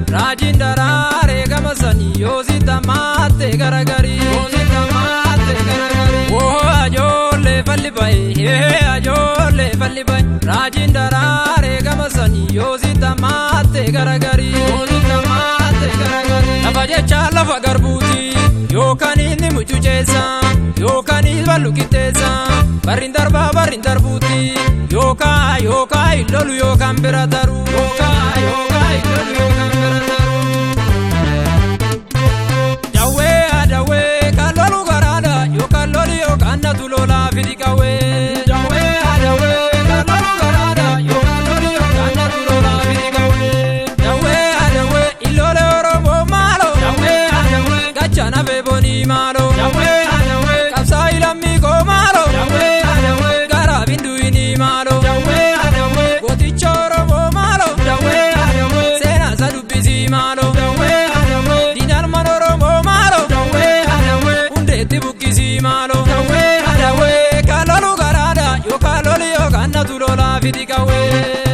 Rajin darare gamasani yosi tamate garagari yosi tamate garagari oh ajole falli bai Rajin darare gamasani yosi tamate garagari yosi tamate garagari Lafaje chala fagarbuti yookaan inni mucuceessa yookaan ilballu qixxeessa barrin darbuti yookaan lolu yookaan bira taru yookaan lolu yookaan bira taru Dawwee kan lolu garaadhaa yookaan loli yookaan natu lolaa fidi qawwee Dawwee kan lolu garaadhaa yookaan loli yookaan natu lolaa fidi qawwee Dawwee ilole oromoo maalo Dawwee gachana beeboni maalo Dawwee qabsaa ilammii koo maalo Dawwee garaa binduini maalo Dawwee gooticha oromoo maalo Dawwee seenaa isa dubbisii maalo diinaan man oromoo maalo hundeetti buqqisii maalo Dawwee kan lolu garaadhaa yookaan loli yookaan natu lolaa fidi qawwee